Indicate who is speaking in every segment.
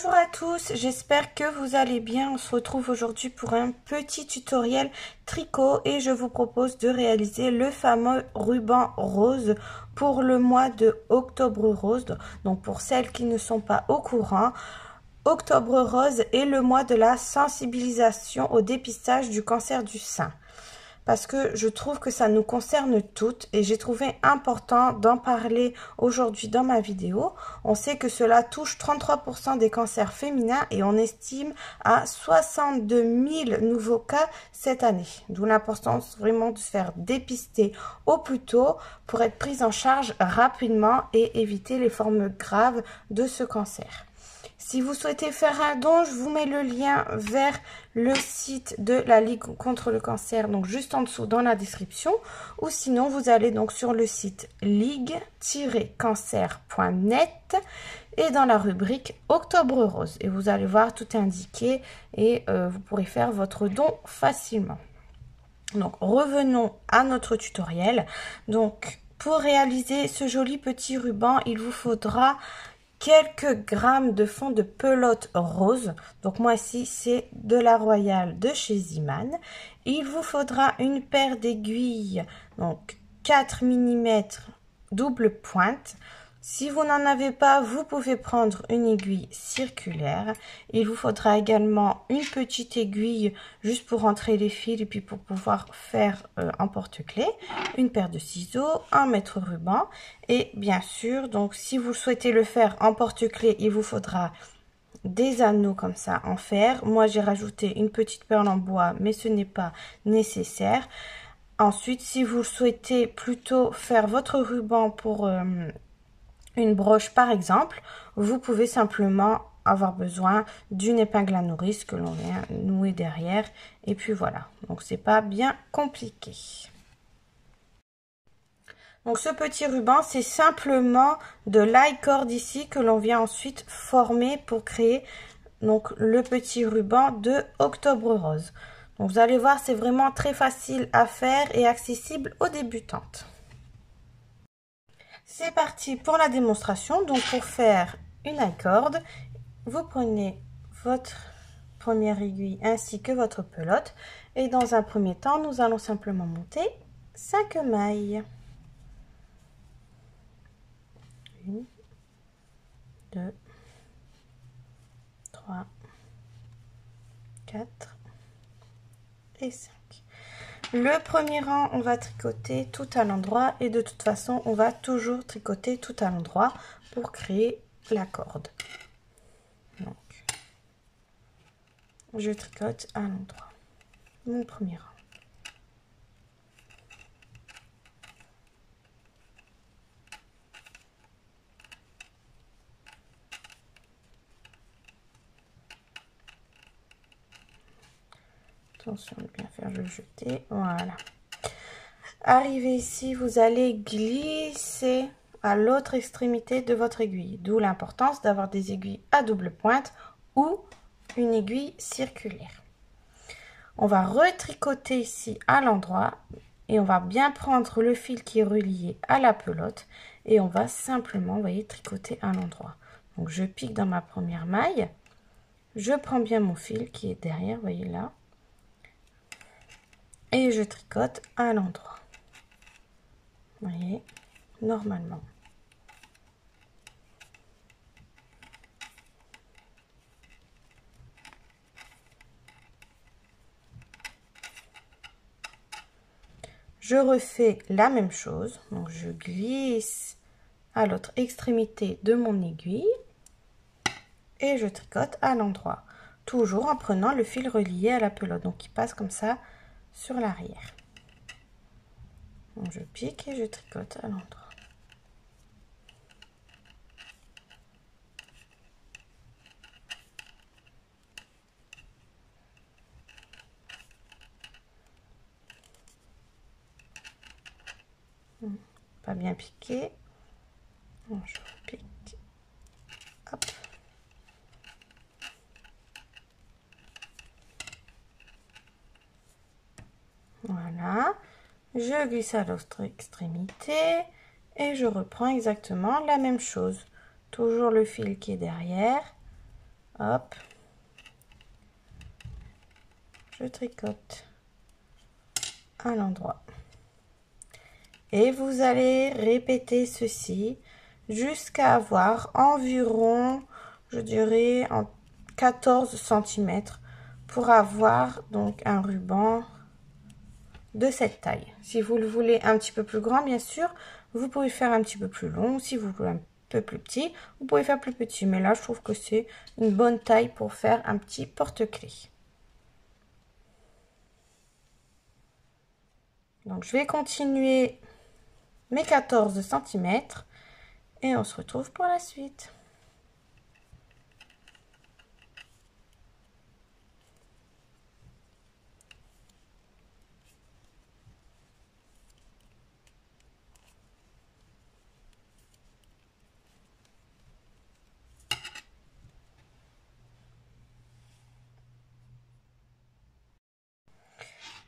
Speaker 1: Bonjour à tous, j'espère que vous allez bien. On se retrouve aujourd'hui pour un petit tutoriel tricot et je vous propose de réaliser le fameux ruban rose pour le mois de octobre rose. Donc pour celles qui ne sont pas au courant, octobre rose est le mois de la sensibilisation au dépistage du cancer du sein. Parce que je trouve que ça nous concerne toutes et j'ai trouvé important d'en parler aujourd'hui dans ma vidéo. On sait que cela touche 33% des cancers féminins et on estime à 62 000 nouveaux cas cette année. D'où l'importance vraiment de se faire dépister au plus tôt pour être prise en charge rapidement et éviter les formes graves de ce cancer. Si vous souhaitez faire un don, je vous mets le lien vers le site de la Ligue contre le cancer, donc juste en dessous dans la description. Ou sinon, vous allez donc sur le site ligue-cancer.net et dans la rubrique Octobre Rose. Et vous allez voir, tout est indiqué et vous pourrez faire votre don facilement. Donc, revenons à notre tutoriel. Donc, pour réaliser ce joli petit ruban, il vous faudra quelques grammes de fond de pelote rose. Donc moi ici c'est de la Royale de chez Ziman. Il vous faudra une paire d'aiguilles, donc 4 mm double pointe. Si vous n'en avez pas, vous pouvez prendre une aiguille circulaire. Il vous faudra également une petite aiguille juste pour rentrer les fils et puis pour pouvoir faire un porte-clés, une paire de ciseaux, un mètre ruban et bien sûr, donc si vous souhaitez le faire en porte-clés, il vous faudra des anneaux comme ça en fer. Moi, j'ai rajouté une petite perle en bois, mais ce n'est pas nécessaire. Ensuite, si vous souhaitez plutôt faire votre ruban pour une broche par exemple, vous pouvez simplement avoir besoin d'une épingle à nourrice que l'on vient nouer derrière et puis voilà, donc c'est pas bien compliqué. Donc ce petit ruban, c'est simplement de l'ail-corde ici que l'on vient ensuite former pour créer donc le petit ruban de octobre rose. Donc vous allez voir, c'est vraiment très facile à faire et accessible aux débutantes. C'est parti pour la démonstration. Donc pour faire une ail-corde, vous prenez votre première aiguille ainsi que votre pelote et dans un premier temps, nous allons simplement monter 5 mailles. 1, 2, 3, 4 et 5. Le premier rang, on va tricoter tout à l'endroit et de toute façon, on va toujours tricoter tout à l'endroit pour créer la corde. Donc, je tricote à l'endroit. Mon premier rang. Attention de bien faire le jeté, voilà. Arrivé ici, vous allez glisser à l'autre extrémité de votre aiguille, d'où l'importance d'avoir des aiguilles à double pointe ou une aiguille circulaire. On va retricoter ici à l'endroit et on va bien prendre le fil qui est relié à la pelote et on va simplement, vous voyez, tricoter à l'endroit. Donc je pique dans ma première maille, je prends bien mon fil qui est derrière, vous voyez là, et je tricote à l'endroit. Vous voyez, normalement. Je refais la même chose, donc je glisse à l'autre extrémité de mon aiguille et je tricote à l'endroit, toujours en prenant le fil relié à la pelote, donc qui passe comme ça sur l'arrière. Donc je pique et je tricote à l'endroit. Pas bien piqué. Donc je pique. Hop. Voilà. Je glisse à l'autre extrémité et je reprends exactement la même chose. Toujours le fil qui est derrière. hop, je tricote à l'endroit. Et vous allez répéter ceci jusqu'à avoir environ, je dirais, en 14 cm pour avoir donc un ruban de cette taille. Si vous le voulez un petit peu plus grand, bien sûr, vous pouvez faire un petit peu plus long. Si vous voulez un peu plus petit, vous pouvez faire plus petit. Mais là, je trouve que c'est une bonne taille pour faire un petit porte-clés. Donc, je vais continuer mes 14 cm et on se retrouve pour la suite.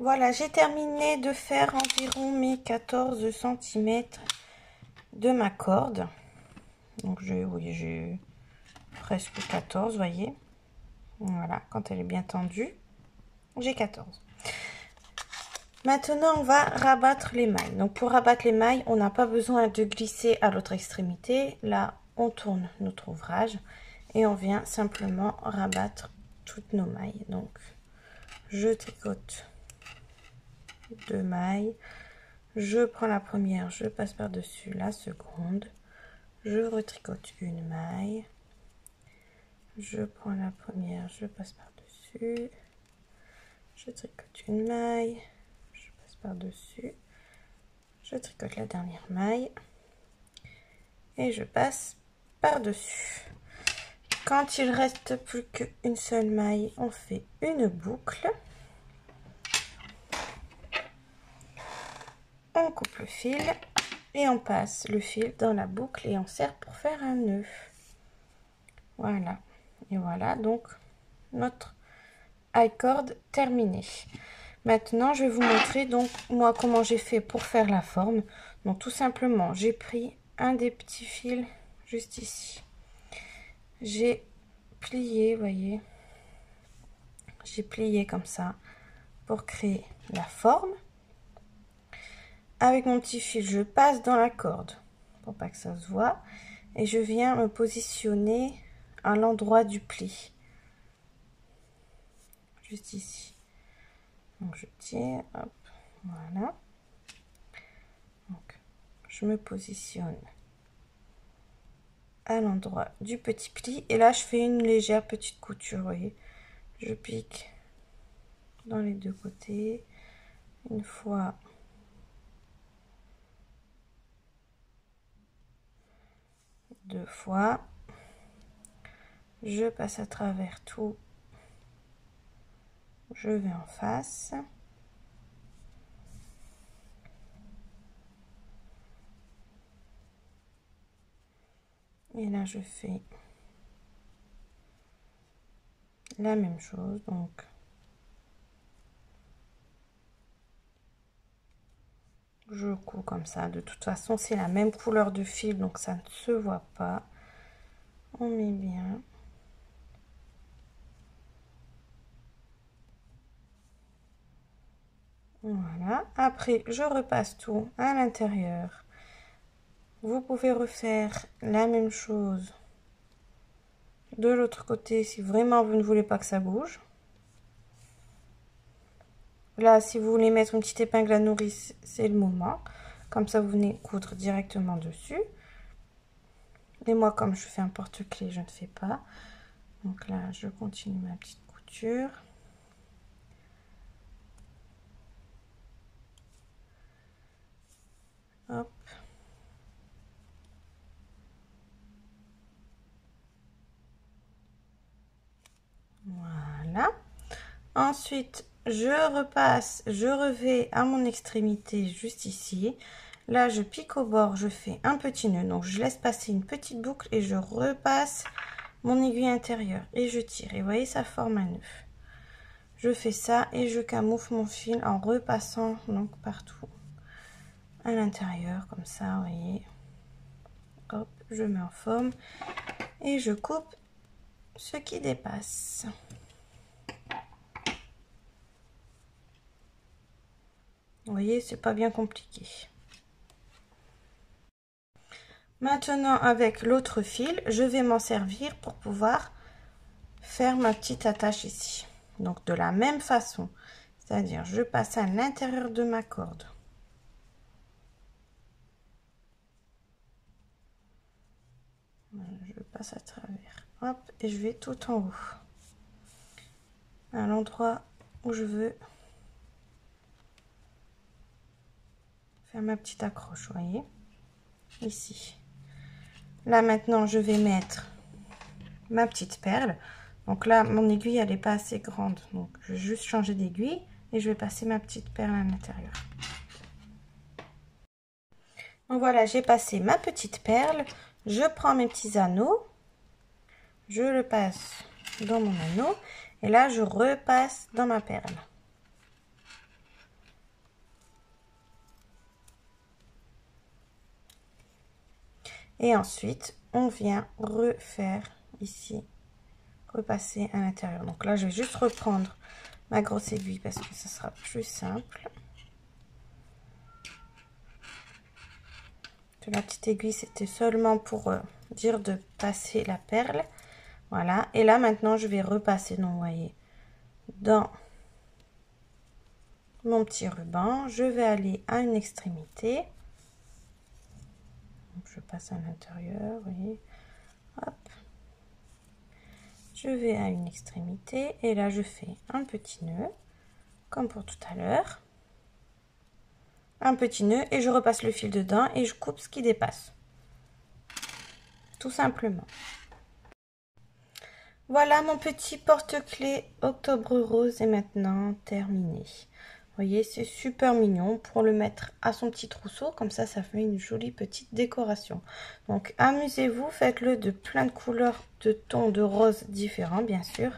Speaker 1: Voilà, j'ai terminé de faire environ mes 14 cm de ma corde. Donc, oui, j'ai presque 14, voyez. Voilà, quand elle est bien tendue, j'ai 14. Maintenant, on va rabattre les mailles. Donc, pour rabattre les mailles, on n'a pas besoin de glisser à l'autre extrémité. Là, on tourne notre ouvrage et on vient simplement rabattre toutes nos mailles. Donc, je tricote 2 mailles. Je prends la première, je passe par-dessus la seconde. Je retricote une maille. Je prends la première, je passe par-dessus. Je tricote une maille. Je passe par-dessus. Je tricote la dernière maille. Et je passe par-dessus. Quand il reste plus qu'une seule maille, on fait une boucle. On coupe le fil et on passe le fil dans la boucle et on serre pour faire un nœud. Voilà. Et voilà donc notre I-cord terminé. Maintenant, je vais vous montrer donc moi comment j'ai fait pour faire la forme. Donc tout simplement, j'ai pris un des petits fils juste ici. J'ai plié, voyez. J'ai plié comme ça pour créer la forme. Avec mon petit fil, je passe dans la corde pour pas que ça se voit et je viens me positionner à l'endroit du pli. Juste ici. Donc je tire, hop, voilà. Donc je me positionne à l'endroit du petit pli et là je fais une légère petite couture, vous voyez. Je pique dans les deux côtés une fois, deux fois, je passe à travers tout, je vais en face et là je fais la même chose, donc je couds comme ça. De toute façon c'est la même couleur de fil donc ça ne se voit pas. On met bien. Voilà, après je repasse tout à l'intérieur. Vous pouvez refaire la même chose de l'autre côté si vraiment vous ne voulez pas que ça bouge. Là, si vous voulez mettre une petite épingle à nourrice, c'est le moment. Comme ça, vous venez coudre directement dessus. Et moi, comme je fais un porte-clés, je ne fais pas. Donc là, je continue ma petite couture. Hop. Voilà. Ensuite, je repasse, je revais à mon extrémité juste ici. Là, je pique au bord, je fais un petit nœud. Donc, je laisse passer une petite boucle et je repasse mon aiguille intérieure et je tire. Et vous voyez, ça forme un nœud. Je fais ça et je camoufle mon fil en repassant donc partout à l'intérieur comme ça, vous voyez. Hop, je mets en forme et je coupe ce qui dépasse. Vous voyez, c'est pas bien compliqué. Maintenant, avec l'autre fil, je vais m'en servir pour pouvoir faire ma petite attache ici. Donc, de la même façon, c'est-à-dire, je passe à l'intérieur de ma corde. Je passe à travers. Hop, et je vais tout en haut. À l'endroit où je veux faire ma petite accroche, vous voyez, ici. Là, maintenant, je vais mettre ma petite perle. Donc là, mon aiguille, elle n'est pas assez grande. Donc, je vais juste changer d'aiguille et je vais passer ma petite perle à l'intérieur. Donc voilà, j'ai passé ma petite perle. Je prends mes petits anneaux. Je le passe dans mon anneau. Et là, je repasse dans ma perle. Et ensuite, on vient refaire ici, repasser à l'intérieur. Donc là, je vais juste reprendre ma grosse aiguille parce que ça sera plus simple. La petite aiguille, c'était seulement pour dire de passer la perle. Voilà. Et là, maintenant, je vais repasser, donc, vous voyez, dans mon petit ruban. Je vais aller à une extrémité. Donc, je passe à l'intérieur, vous voyez. Hop. Je vais à une extrémité et là je fais un petit nœud comme pour tout à l'heure, un petit nœud et je repasse le fil dedans et je coupe ce qui dépasse, tout simplement. Voilà, mon petit porte-clés Octobre Rose est maintenant terminé. Vous voyez, c'est super mignon pour le mettre à son petit trousseau, comme ça fait une jolie petite décoration. Donc amusez-vous, faites-le de plein de couleurs, de tons de rose différents bien sûr,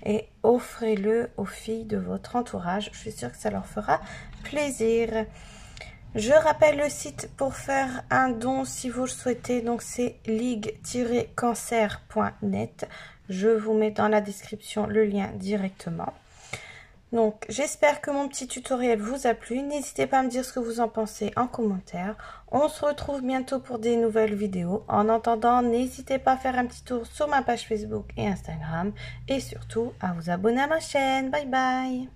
Speaker 1: et offrez-le aux filles de votre entourage. Je suis sûre que ça leur fera plaisir. Je rappelle le site pour faire un don si vous le souhaitez, donc c'est ligue-cancer.net. Je vous mets dans la description le lien directement. Donc, j'espère que mon petit tutoriel vous a plu. N'hésitez pas à me dire ce que vous en pensez en commentaire. On se retrouve bientôt pour des nouvelles vidéos. En attendant, n'hésitez pas à faire un petit tour sur ma page Facebook et Instagram. Et surtout, à vous abonner à ma chaîne. Bye bye!